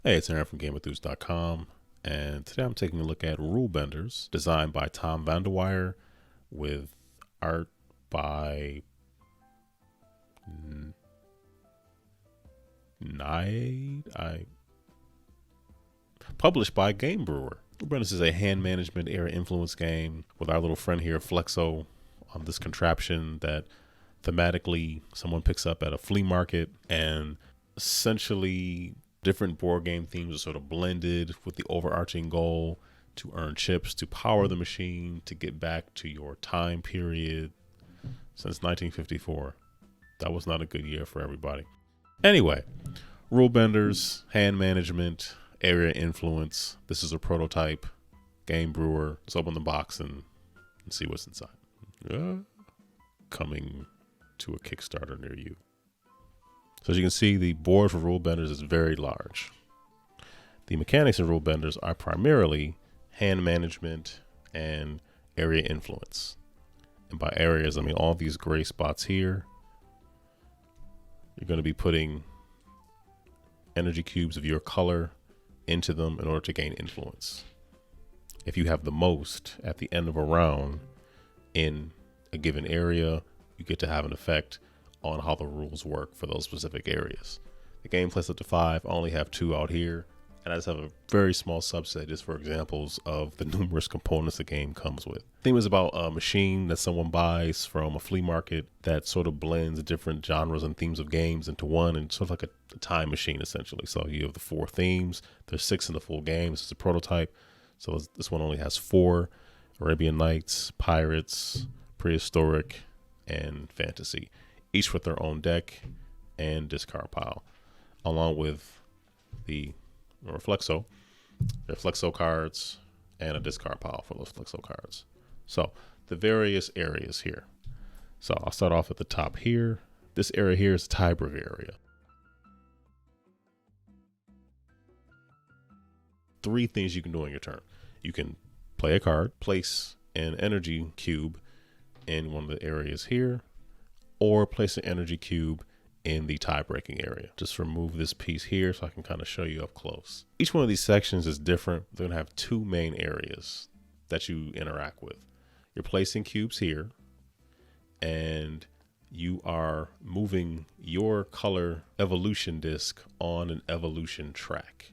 Hey, it's Aaron from GameEnthus.com, and today I'm taking a look at Rulebenders, designed by Tom Vandeweyer, with art by published by Game Brewer. Rulebenders is a hand management area influence game with our little friend here, Flexo, on this contraption that thematically someone picks up at a flea market, and essentially different board game themes are sort of blended with the overarching goal to earn chips to power the machine to get back to your time period since 1954. That was not a good year for everybody. Anyway, Rulebenders, hand management, area influence. This is a prototype. Game Brewer. Let's open the box and see what's inside. Coming to a Kickstarter near you. So as you can see, the board for Rulebenders is very large. The mechanics of Rulebenders are primarily hand management and area influence. And by areas, I mean all these gray spots here. You're going to be putting energy cubes of your color into them in order to gain influence. If you have the most at the end of a round in a given area, you get to have an effect on how the rules work for those specific areas. The game plays up to 5. I only have 2 out here, and I just have a very small subset just for examples of the numerous components the game comes with. The theme is about a machine that someone buys from a flea market that sort of blends different genres and themes of games into one, and sort of like a time machine essentially. So you have the 4 themes. There's 6 in the full game. This is a prototype. So this one only has 4: Arabian Nights, Pirates, Prehistoric, and Fantasy, each with their own deck and discard pile, along with the Flexo, their Flexo cards, and a discard pile for those Flexo cards. So the various areas here. So I'll start off at the top here. This area here is the tiebreaker area. 3 things you can do on your turn. You can play a card, place an energy cube in one of the areas here, or place an energy cube in the tie-breaking area. Just remove this piece here so I can kind of show you up close. Each one of these sections is different. They're gonna have 2 main areas that you interact with. You're placing cubes here, and you are moving your color evolution disc on an evolution track.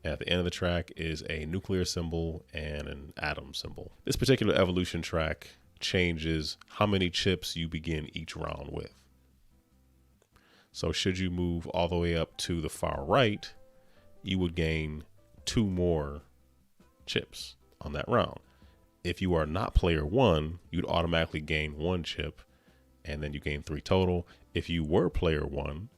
At the end of the track is a nuclear symbol and an atom symbol. This particular evolution track changes how many chips you begin each round with. So should you move all the way up to the far right, you would gain 2 more chips on that round. If you are not player 1, you'd automatically gain 1 chip, and then you gain 3 total. If you were player 1,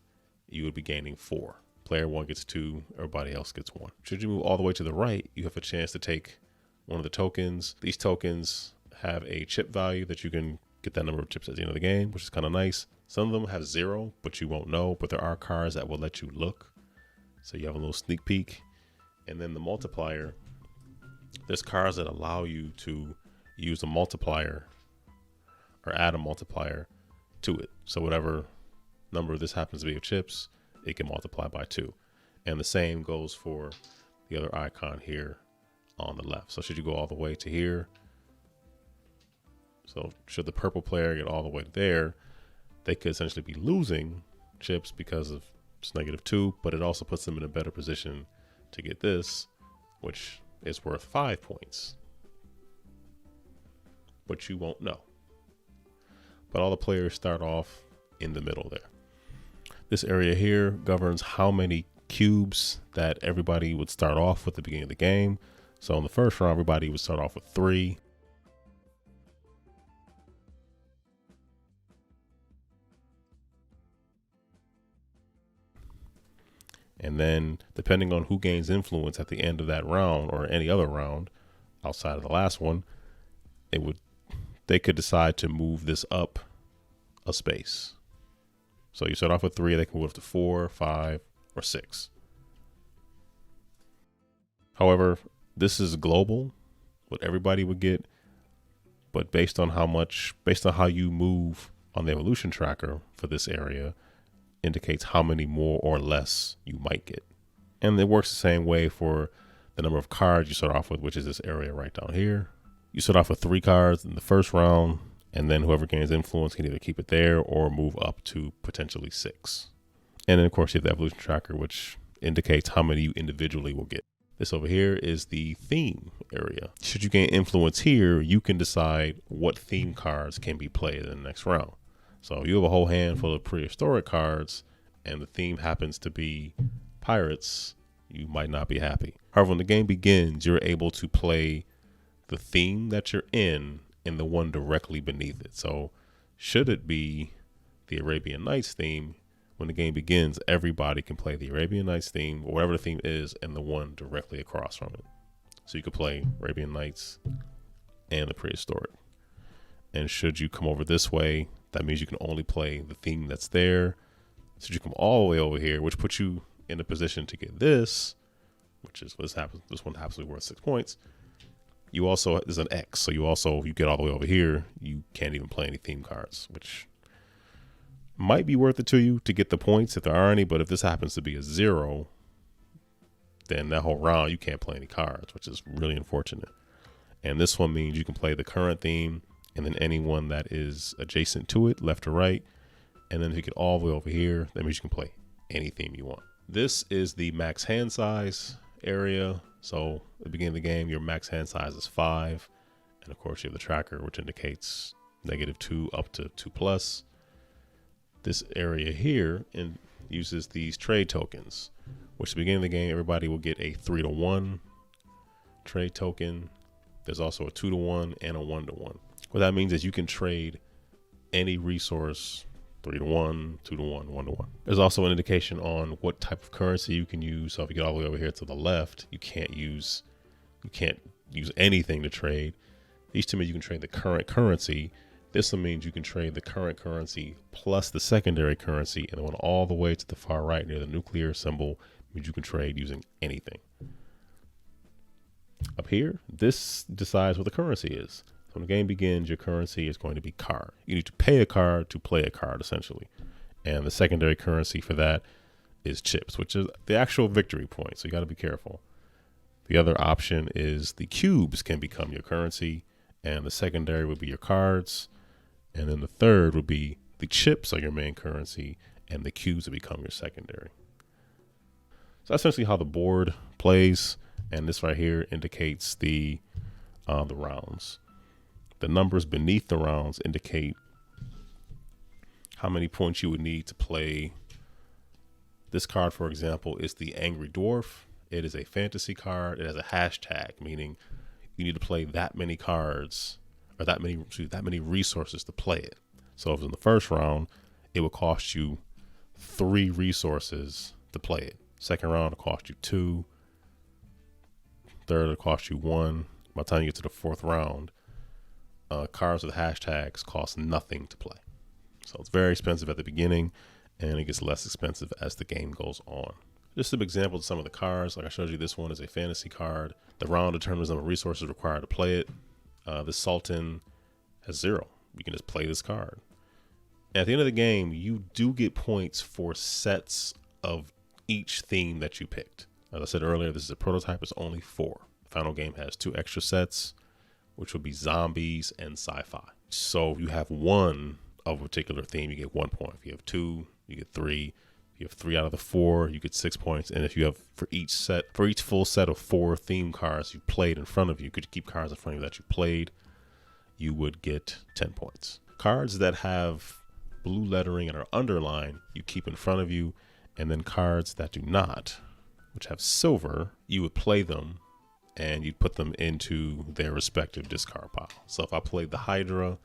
you would be gaining 4. Player 1 gets 2, everybody else gets 1. Should you move all the way to the right, you have a chance to take one of the tokens. These tokens have a chip value that you can get that number of chips at the end of the game, which is kind of nice. Some of them have 0, but you won't know, but there are cards that will let you look. So you have a little sneak peek. And then the multiplier, there's cards that allow you to use a multiplier or add a multiplier to it. So whatever number this happens to be of chips, it can multiply by 2. And the same goes for the other icon here on the left. So should you go all the way to here, so should the purple player get all the way there, they could essentially be losing chips because of it's -2, but it also puts them in a better position to get this, which is worth 5 points, but you won't know. But all the players start off in the middle there. This area here governs how many cubes that everybody would start off with at the beginning of the game. So in the first round, everybody would start off with 3. And then depending on who gains influence at the end of that round or any other round outside of the last one, they could decide to move this up a space. So you start off with 3, they can move up to 4, 5, or 6. However, this is global, what everybody would get, but based on how you move on the evolution tracker for this area indicates how many more or less you might get. And it works the same way for the number of cards you start off with, which is this area right down here. You start off with 3 cards in the first round, and then whoever gains influence can either keep it there or move up to potentially 6. And then, of course, you have the evolution tracker, which indicates how many you individually will get. This over here is the theme area. Should you gain influence here, you can decide what theme cards can be played in the next round. So you have a whole handful of prehistoric cards, and the theme happens to be pirates, you might not be happy. However, when the game begins, you're able to play the theme that you're in and the one directly beneath it. So should it be the Arabian Nights theme, when the game begins, everybody can play the Arabian Nights theme, or whatever the theme is, and the one directly across from it. So you could play Arabian Nights and the prehistoric. And should you come over this way, that means you can only play the theme that's there. So you come all the way over here, which puts you in a position to get this, which is what happens. This one happens to be worth 6 points. You also, there's an X, so you get all the way over here, you can't even play any theme cards, which might be worth it to you to get the points if there are any, but if this happens to be a 0, then that whole round you can't play any cards, which is really unfortunate. And this one means you can play the current theme and then anyone that is adjacent to it, left or right. And then if you get all the way over here, that means you can play any theme you want. This is the max hand size area. So at the beginning of the game, your max hand size is 5. And of course you have the tracker, which indicates -2 up to 2+. This area here uses these trade tokens, which at the beginning of the game, everybody will get a 3-to-1 trade token. There's also a 2-to-1 and a 1-to-1. What that means is you can trade any resource 3-to-1, 2-to-1, 1-to-1. There's also an indication on what type of currency you can use. So if you get all the way over here to the left, you can't use anything to trade. These two mean you can trade the current currency. This one means you can trade the current currency plus the secondary currency, and the one all the way to the far right near the nuclear symbol means you can trade using anything. Up here, this decides what the currency is. So when the game begins, your currency is going to be card. You need to pay a card to play a card, essentially. And the secondary currency for that is chips, which is the actual victory point. So you got to be careful. The other option is the cubes can become your currency, and the secondary would be your cards. And then the third would be the chips are your main currency, and the cubes will become your secondary. So that's essentially how the board plays. And this right here indicates the rounds. The numbers beneath the rounds indicate how many points you would need to play. This card, for example, is the Angry Dwarf. It is a fantasy card. It has a hashtag, meaning you need to play that many cards, or that many resources to play it. So if in the first round, it would cost you 3 resources to play it. Second round, it'll cost you 2. Third, it'll cost you 1. By the time you get to the 4th round, cards with hashtags cost nothing to play. So it's very expensive at the beginning, and it gets less expensive as the game goes on. Just some examples of some of the cards. Like I showed you, this one is a fantasy card. The round determines the number of resources required to play it. The Sultan has 0. You can just play this card. And at the end of the game, you do get points for sets of each theme that you picked. As I said earlier, this is a prototype. It's only 4. The final game has 2 extra sets, which would be zombies and sci-fi. So if you have 1 of a particular theme, you get 1 point. If you have 2, you get 3. If you have 3 out of the 4, you get 6 points. And if you have for each full set of 4 theme cards you played in front of you, could keep cards in front of you that you played, you would get 10 points. Cards that have blue lettering and are underlined, you keep in front of you. And then cards that do not, which have silver, you would play them and you'd put them into their respective discard pile. So if I played the Hydra,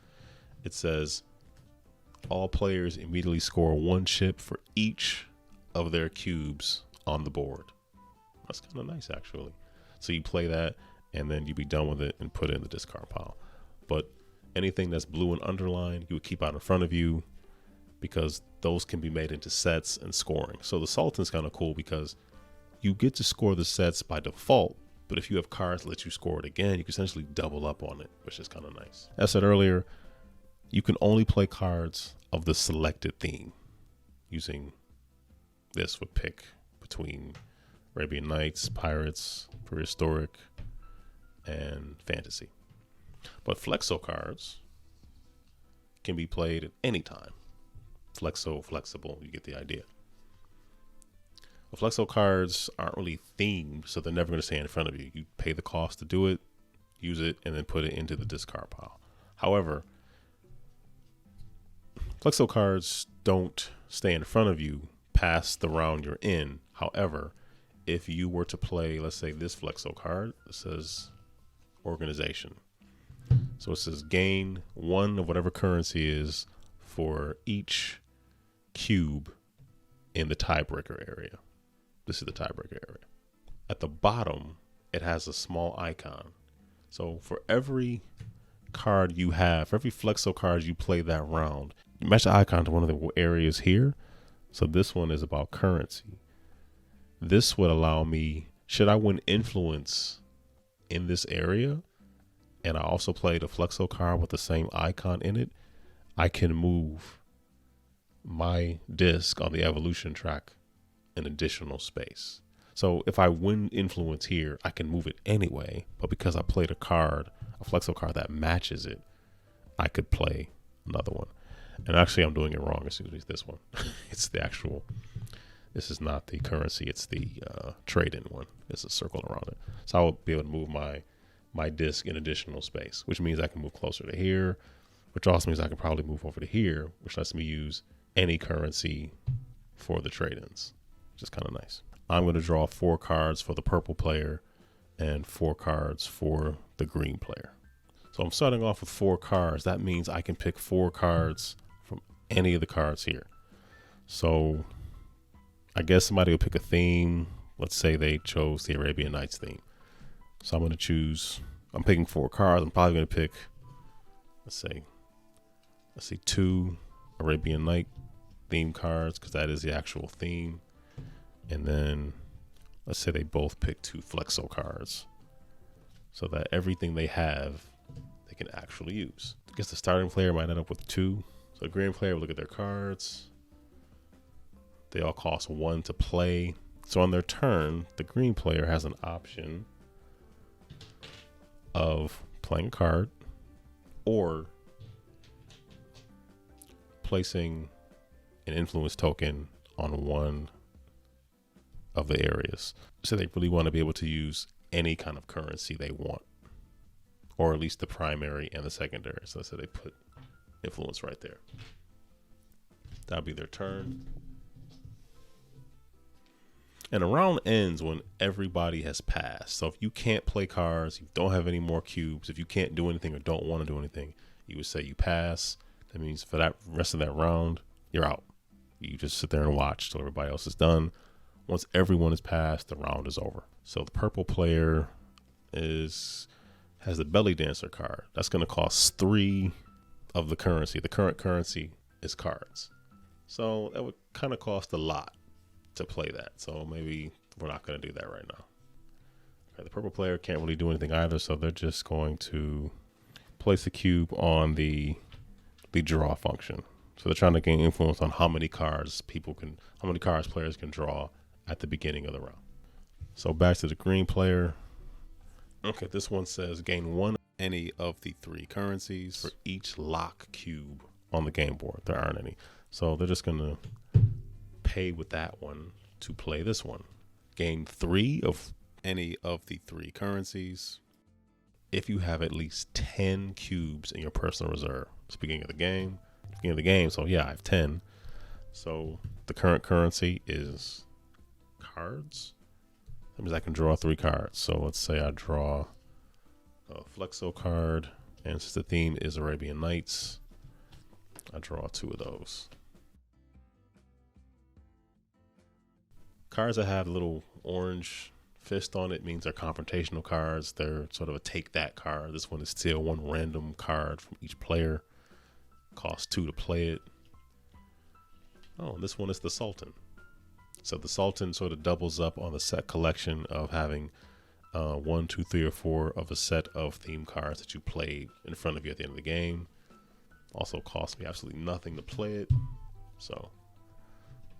it says all players immediately score 1 chip for each of their cubes on the board. That's kind of nice, actually. So you play that and then you'd be done with it and put it in the discard pile. But anything that's blue and underlined, you would keep out in front of you, because those can be made into sets and scoring. So the Sultan's kind of cool because you get to score the sets by default, but if you have cards that let you score it again, you can essentially double up on it, which is kind of nice. As I said earlier, you can only play cards of the selected theme. Using this would pick between Arabian Nights, Pirates, Prehistoric, and Fantasy. But Flexo cards can be played at any time. Flexo, flexible, you get the idea. But Flexo cards aren't really themed, so they're never going to stay in front of you. You pay the cost to do it, use it, and then put it into the discard pile. However, Flexo cards don't stay in front of you past the round you're in. However, if you were to play, let's say this Flexo card, it says organization. So it says gain 1 of whatever currency is for each cube in the tiebreaker area. This is the tiebreaker area. At the bottom, it has a small icon. So for every card you have, for every Flexo card you play that round, you match the icon to one of the areas here. So this one is about currency. This would allow me, should I win influence in this area, and I also play the Flexo card with the same icon in it, I can move my disc on the evolution track an additional space. So if I win influence here, I can move it anyway, but because I played a card, a Flexo card that matches it, I could play another one. And actually I'm doing it wrong. Excuse me, this one. It's the actual, this is not the currency, it's the trade-in one. There's a circle around it. So I will be able to move my disc in additional space, which means I can move closer to here, which also means I can probably move over to here, which lets me use any currency for the trade-ins, which is kind of nice. I'm going to draw 4 cards for the purple player and 4 cards for the green player. So I'm starting off with 4 cards. That means I can pick 4 cards from any of the cards here. So I guess somebody will pick a theme. Let's say they chose the Arabian Nights theme. So I'm going to choose, I'm picking 4 cards. I'm probably going to pick, let's say 2 Arabian Night theme cards, because that is the actual theme. And then let's say they both pick 2 Flexo cards, so that everything they have, they can actually use. I guess the starting player might end up with 2. So the green player will look at their cards. They all cost 1 to play. So on their turn, the green player has an option of playing a card or placing an influence token on one of the areas. So they really want to be able to use any kind of currency they want, or at least the primary and the secondary. So they put influence right there. That'll be their turn. And a round ends when everybody has passed. So if you can't play cards, you don't have any more cubes, if you can't do anything or don't want to do anything, you would say you pass. That means for that rest of that round, you're out. You just sit there and watch till everybody else is done. Once everyone is passed, the round is over. So the purple player has the belly dancer card. That's going to cost 3 of the currency. The current currency is cards. So that would kind of cost a lot to play that. So maybe we're not going to do that right now. Okay, the purple player can't really do anything either. So they're just going to place a cube on the draw function. So they're trying to gain influence on how many cards players can draw at the beginning of the round. So back to the green player. Okay, this one says gain 1 of any of the 3 currencies for each lock cube on the game board. There aren't any. So they're just going to pay with that one to play this one. Gain 3 of any of the 3 currencies if you have at least 10 cubes in your personal reserve. It's the beginning of the game. So yeah, I have 10. So the current currency is cards. That means I can draw 3 cards. So let's say I draw a Flexo card, and since the theme is Arabian Nights, I draw 2 of those. Cards that have a little orange fist on it means they're confrontational cards. They're sort of a take that card. This one is still 1 random card from each player. Costs 2 to play it. Oh, this one is the Sultan. So the Sultan sort of doubles up on the set collection of having 1, 2, 3, or 4 of a set of theme cards that you played in front of you at the end of the game. Also costs me absolutely nothing to play it. So,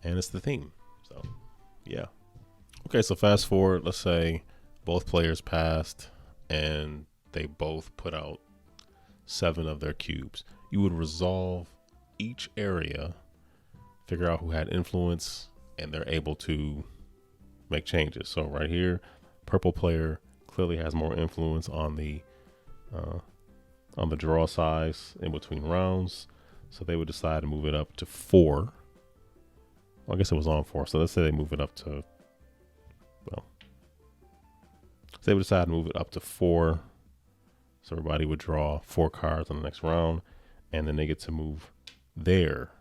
and it's the theme. So, yeah. Okay, so fast forward, let's say both players passed and they both put out 7 of their cubes. You would resolve each area, figure out who had influence, and they're able to make changes. So right here, purple player clearly has more influence on the draw size in between rounds. So they would decide to move it up to 4. Well, I guess it was on 4. So let's say they move it up to, well, so they would decide to move it up to 4. So everybody would draw 4 cards on the next round, and then they get to move their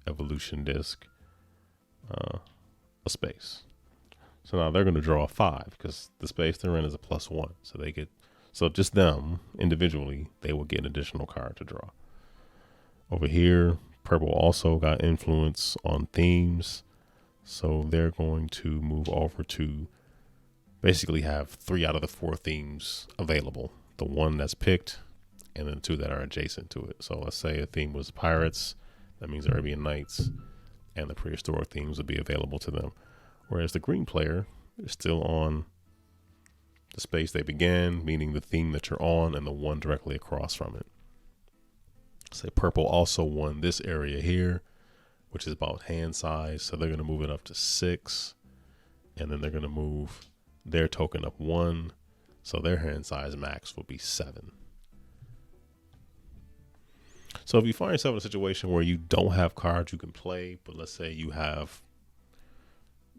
evolution disc a space. So now they're going to draw 5 because the space they're in is a +1. So they get, so just them individually, they will get an additional card to draw. Over here, purple also got influence on themes. So they're going to move over to basically have 3 out of the 4 themes available. The one that's picked and then 2 that are adjacent to it. So let's say a theme was pirates. That means Arabian Nights and the prehistoric themes would be available to them. Whereas the green player is still on the space they began, meaning the theme that you're on and the one directly across from it. Say purple also won this area here, which is about hand size. So they're going to move it up to 6, and then they're going to move their token up 1. So their hand size max will be 7. So if you find yourself in a situation where you don't have cards you can play, but let's say you have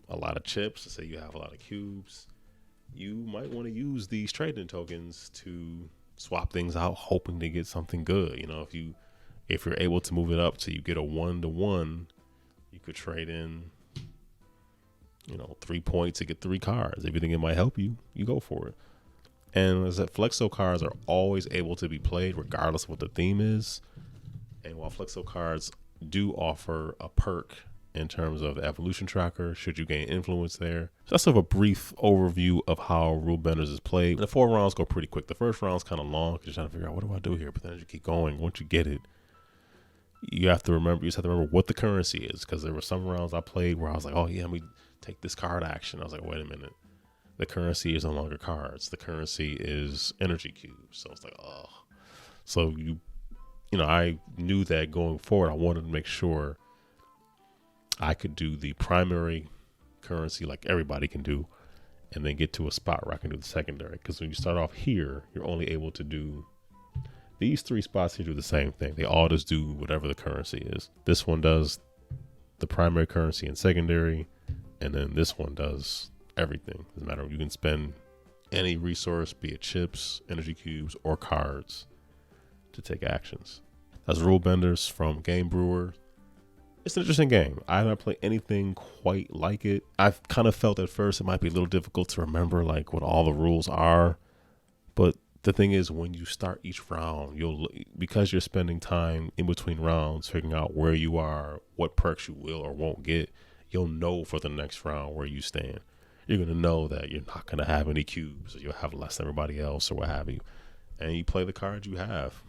a lot of chips, let's say you have a lot of cubes, you might want to use these trading tokens to swap things out, hoping to get something good. You know, if you're able to move it up till you get a 1-to-1, you could trade in, 3 points to get 3 cards. If you think it might help you, you go for it. And as that Flexo cards are always able to be played regardless of what the theme is. And while Flexo cards do offer a perk in terms of the evolution tracker, should you gain influence there. So that's sort of a brief overview of how Rulebenders is played. The 4 rounds go pretty quick. The first round's kind of long because you're trying to figure out, what do I do here? But then as you keep going, once you get it, you just have to remember what the currency is. Because there were some rounds I played where I was like, oh yeah, let me take this card action. I was like, wait a minute. The currency is no longer cards. The currency is energy cubes. So it's like, oh. So I knew that going forward, I wanted to make sure I could do the primary currency like everybody can do, and then get to a spot where I can do the secondary. Because when you start off here, you're only able to do these 3 spots here do the same thing. They all just do whatever the currency is. This one does the primary currency and secondary, and then this one does everything. Doesn't matter. You can spend any resource, be it chips, energy cubes, or cards, to take actions. That's Rulebenders from Game Brewer. It's an interesting game. I haven't played anything quite like it. I've kind of felt at first it might be a little difficult to remember like what all the rules are. But the thing is, when you start each round, because you're spending time in between rounds figuring out where you are, what perks you will or won't get, you'll know for the next round where you stand. You're going to know that you're not going to have any cubes, or you'll have less than everybody else, or what have you. And you play the cards you have.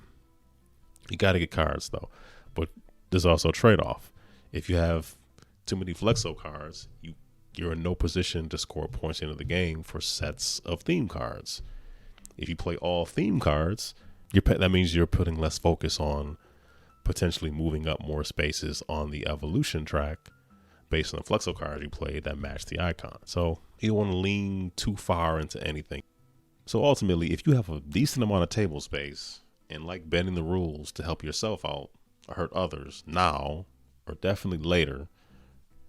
You got to get cards, though. But there's also a trade-off. If you have too many Flexo cards, you're in no position to score points into the game for sets of theme cards. If you play all theme cards, that means you're putting less focus on potentially moving up more spaces on the evolution track based on the Flexo cards you played that match the icon. So you don't want to lean too far into anything. So ultimately, if you have a decent amount of table space and like bending the rules to help yourself out or hurt others now or definitely later,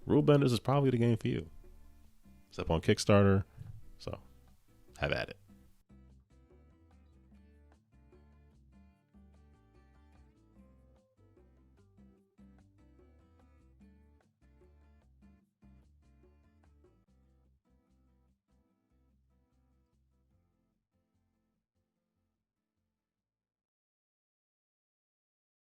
Rulebenders is probably the game for you. It's up on Kickstarter, so have at it.